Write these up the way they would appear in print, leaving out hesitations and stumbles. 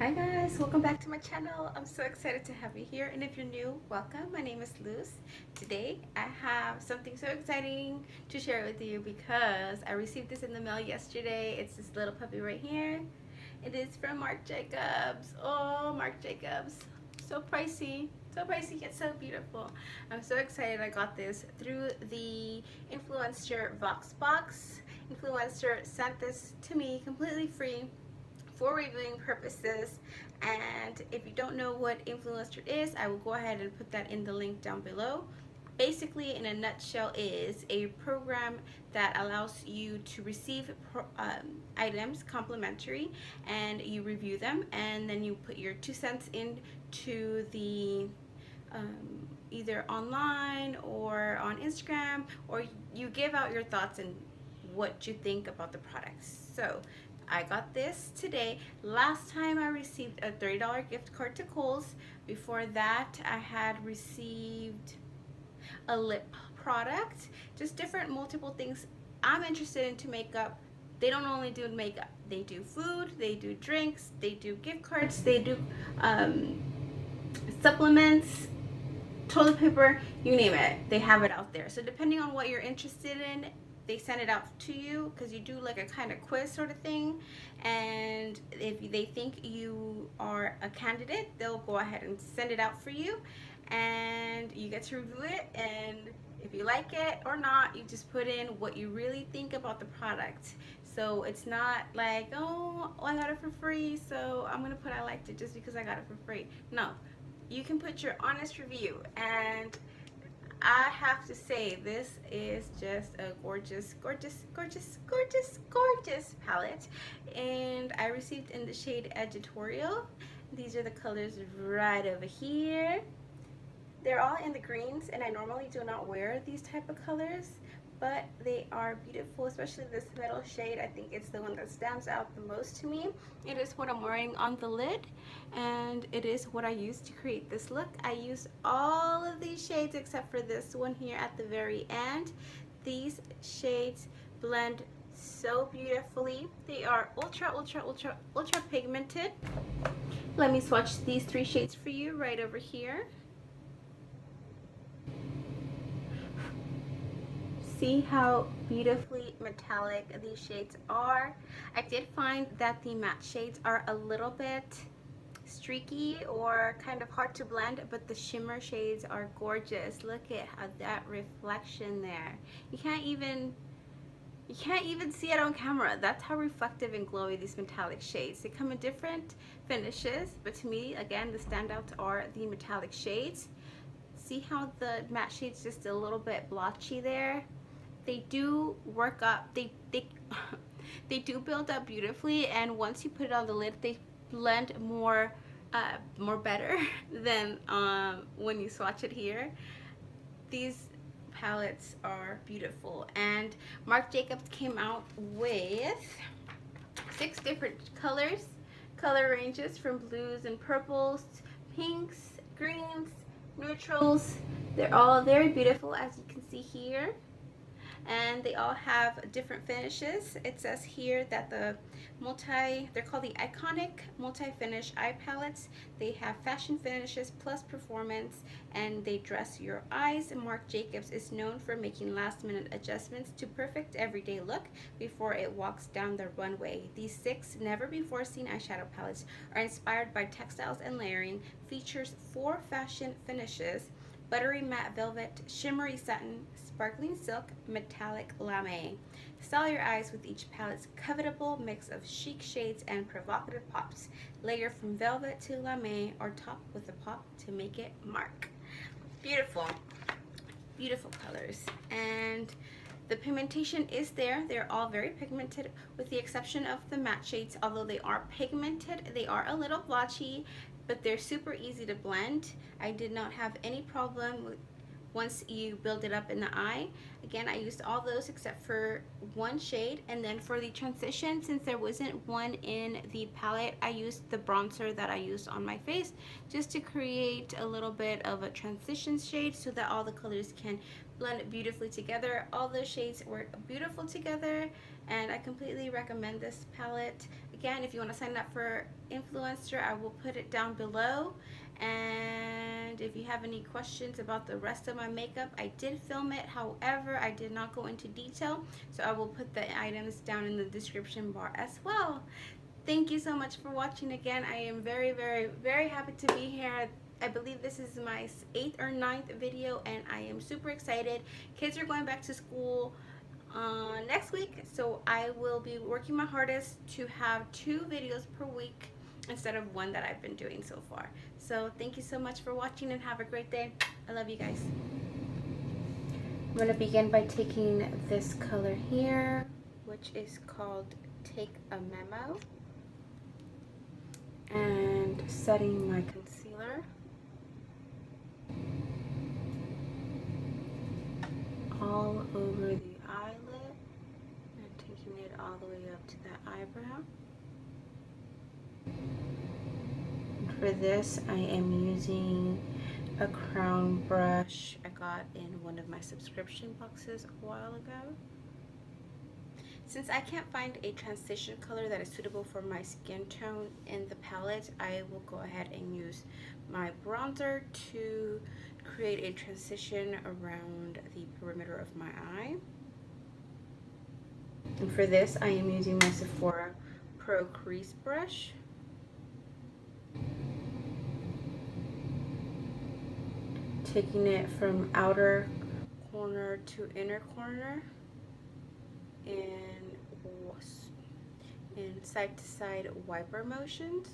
Hi guys, welcome back to my channel. I'm so excited to have you here, and if you're new, welcome. My name is Luz. Today I have something so exciting to share with you because I received this in the mail yesterday. It's this little puppy right here. It is from Marc Jacobs. Oh, Marc Jacobs. So pricey yet so beautiful. I'm so excited I got this through the influencer Voxbox. Influencer sent this to me completely free for reviewing purposes. And if you don't know what influencer is, I will go ahead and put that in the link down below. Basically, in a nutshell, is a program that allows you to receive items complimentary, and you review them, and then you put your 2 cents into the either online or on Instagram, or you give out your thoughts and what you think about the products. So I got this today. Last time I received a $30 gift card to Kohl's. Before that, I had received a lip product, just different multiple things I'm interested into makeup. They don't only do makeup, they do food, they do drinks, they do gift cards, they do supplements, toilet paper, you name it, they have it out there. So depending on what you're interested in, they send it out to you, because you do like a kind of quiz sort of thing, and if they think you are a candidate, they'll go ahead and send it out for you, and you get to review it, and if you like it or not, you just put in what you really think about the product. So it's not like, oh, I got it for free, so I'm gonna put I liked it just because I got it for free. No, you can put your honest review, and I have to say, this is just a gorgeous palette, and I received in the shade Edgitorial. These are the colors right over here. They're all in the greens, and I normally do not wear these type of colors, but they are beautiful, especially this middle shade. I think it's the one that stands out the most to me. It is what I'm wearing on the lid, and it is what I used to create this look. I used all of these shades except for this one here at the very end. These shades blend so beautifully. They are ultra pigmented. Let me swatch these 3 shades for you right over here. See how beautifully metallic these shades are. I did find that the matte shades are a little bit streaky or kind of hard to blend, but the shimmer shades are gorgeous. Look at how that reflection there. You can't even see it on camera. That's how reflective and glowy these metallic shades. They come in different finishes, but to me, again, the standouts are the metallic shades. See how the matte shade's just a little bit blotchy there? They do work up, they do build up beautifully, and once you put it on the lid, they blend more better than when you swatch it here. These palettes are beautiful, and Marc Jacobs came out with 6 different color ranges, from blues and purples, pinks, greens, neutrals. They're all very beautiful, as you can see here, and they all have different finishes. It says here that they're called the Eye-Conic Multi-Finish Eye Palettes. They have fashion finishes plus performance, and they dress your eyes. Marc Jacobs is known for making last-minute adjustments to perfect everyday look before it walks down the runway. These 6 never-before-seen eyeshadow palettes are inspired by textiles and layering, features 4 fashion finishes: buttery matte velvet, shimmery satin, sparkling silk, metallic lame. Style your eyes with each palette's covetable mix of chic shades and provocative pops. Layer from velvet to lame, or top with a pop to make it mark. Beautiful, beautiful colors. And the pigmentation is there. They're all very pigmented, with the exception of the matte shades. Although they are pigmented, they are a little blotchy, but they're super easy to blend. I did not have any problem with once you build it up in the eye. Again, I used all those except for 1 shade, and then for the transition, since there wasn't one in the palette, I used the bronzer that I used on my face just to create a little bit of a transition shade so that all the colors can blend beautifully together. All those shades work beautiful together, and I completely recommend this palette. Again, if you want to sign up for influencer, I will put it down below. And if you have any questions about the rest of my makeup, I did film it, however I did not go into detail, so I will put the items down in the description bar as well. Thank you so much for watching again. I am very, very, very happy to be here. I believe this is my 8th or 9th video, and I am super excited. Kids are going back to school next week, so I will be working my hardest to have 2 videos per week instead of 1 that I've been doing so far. So thank you so much for watching, and have a great day. I love you guys. I'm going to begin by taking this color here, which is called Take a Memo, and setting my concealer all over the eyelid and taking it all the way up to that eyebrow. And for this, I am using a crown brush I got in one of my subscription boxes a while ago. Since I can't find a transition color that is suitable for my skin tone in the palette, I will go ahead and use my bronzer to create a transition around the perimeter of my eye. And for this, I am using my Sephora Pro Crease Brush. Taking it from outer corner to inner corner, in side-to-side wiper motions.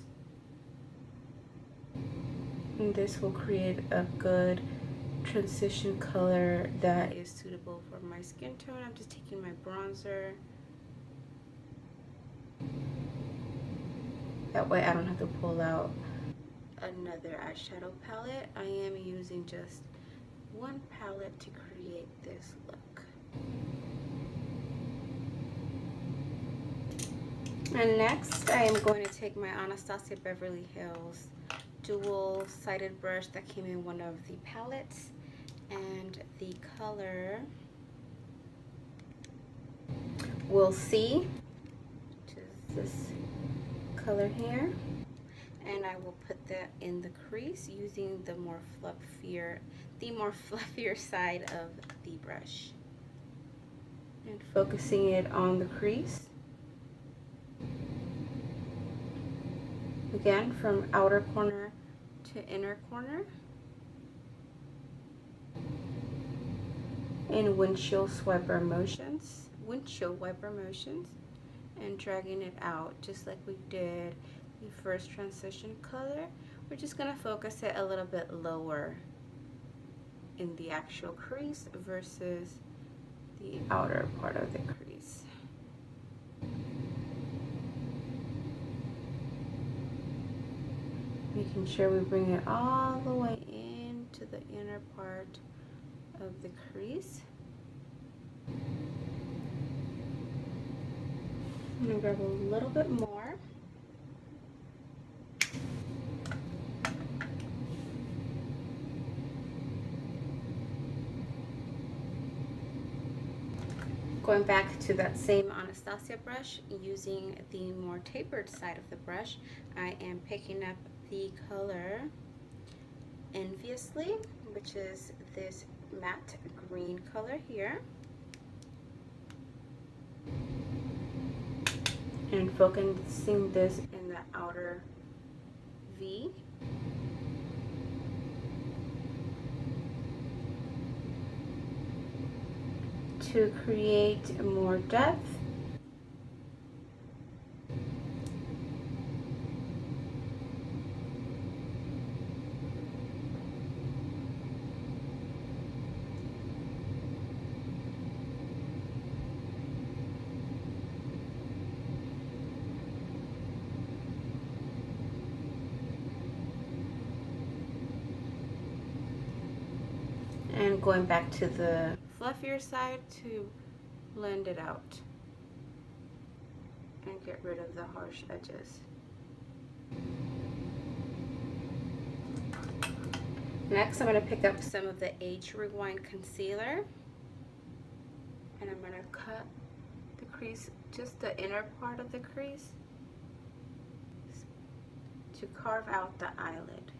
And this will create a good transition color that is suitable for my skin tone. I'm just taking my bronzer. That way I don't have to pull out another eyeshadow palette. I am using just one palette to create this look. And next, I am going to take my Anastasia Beverly Hills dual-sided brush that came in one of the palettes, and the color We'll See, which is this color here, and I will put that in the crease using the more fluffier side of the brush, and focusing it on the crease. Again, from outer corner to inner corner, in windshield wiper motions, and dragging it out just like we did the first transition color. We're just gonna focus it a little bit lower in the actual crease versus the outer part of the crease. Making sure we bring it all the way into the inner part of the crease. I'm going to grab a little bit more. Going back to that same Anastasia brush, using the more tapered side of the brush, I am picking up the color Enviously, which is this matte green color here, and focusing this in the outer V. To create more depth. And going back to the fluffier side to blend it out and get rid of the harsh edges. Next, I'm going to pick up some of the Age Rewind concealer, and I'm going to cut the crease, just the inner part of the crease, to carve out the eyelid.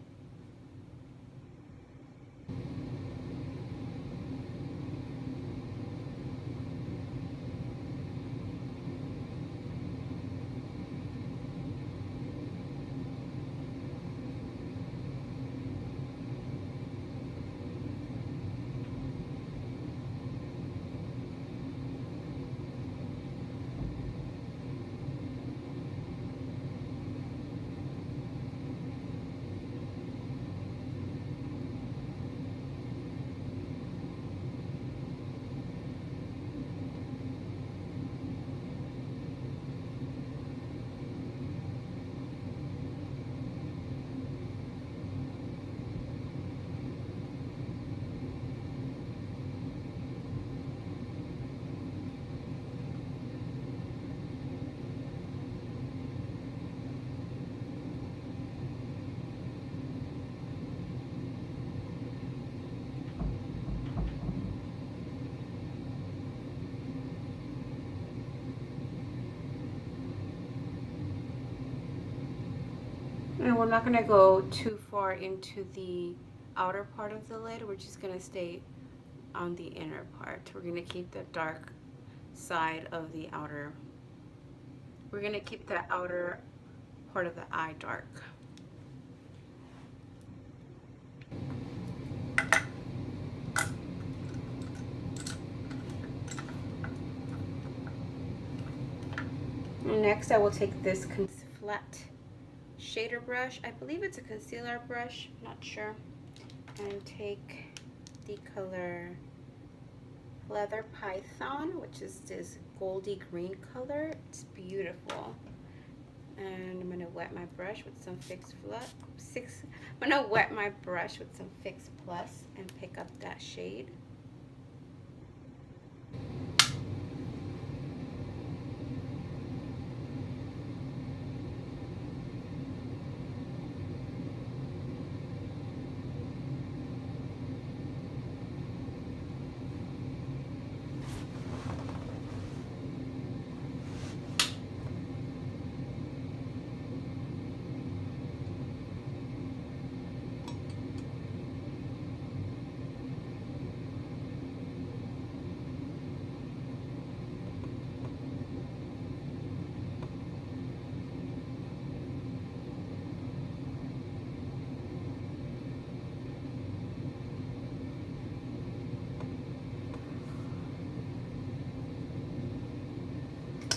And we're not going to go too far into the outer part of the lid. We're just going to stay on the inner part. We're going to keep the dark side of the outer. We're going to keep the outer part of the eye dark. Next, I will take this flat shader brush. I believe it's a concealer brush, not sure. And take the color Leather Python, which is this goldy green color. It's beautiful. And I'm gonna wet my brush with some I'm gonna wet my brush with some Fix Plus and pick up that shade.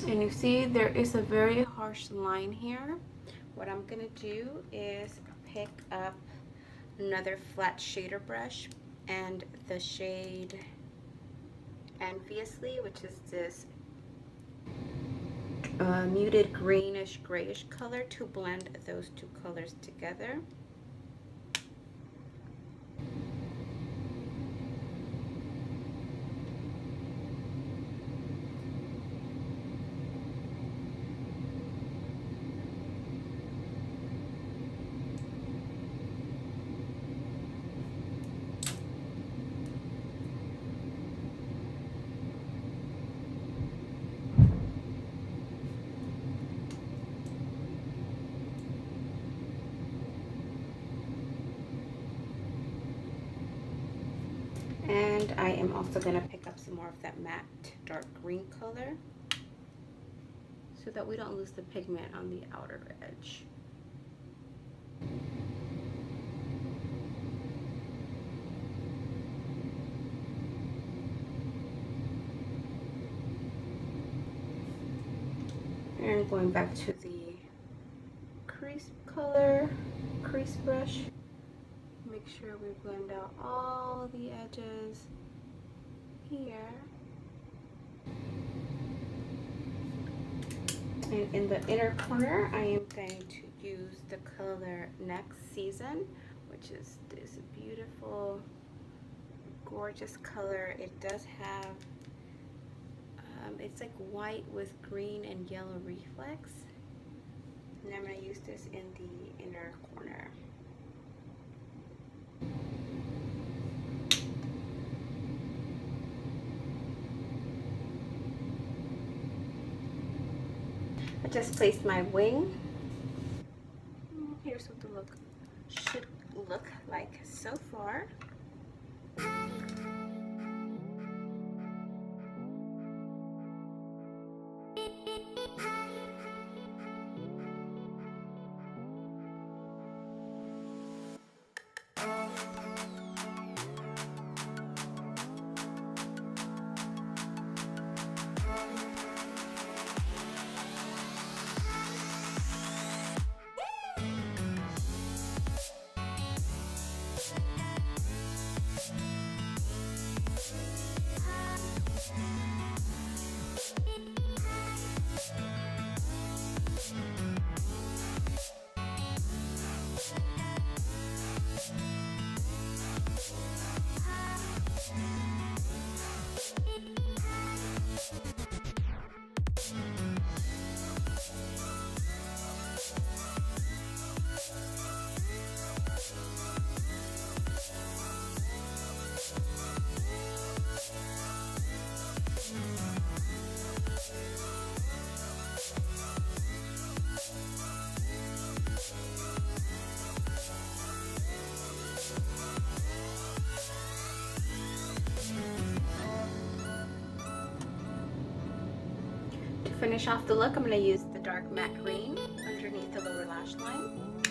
And you see there is a very harsh line here. What I'm gonna do is pick up another flat shader brush and the shade Enviously, which is this muted greenish grayish color, to blend those two colors together. And I am also going to pick up some more of that matte dark green color so that we don't lose the pigment on the outer edge. And going back to the crease brush. Make sure we blend out all the edges here. And in the inner corner, I am going to use the color Next Season, which is this beautiful, gorgeous color. It does have, it's like white with green and yellow reflex. And I'm going to use this in the inner corner. I just placed my wing. Here's what the look should look like so far. To finish off the look, I'm going to use the dark matte green underneath the lower lash line.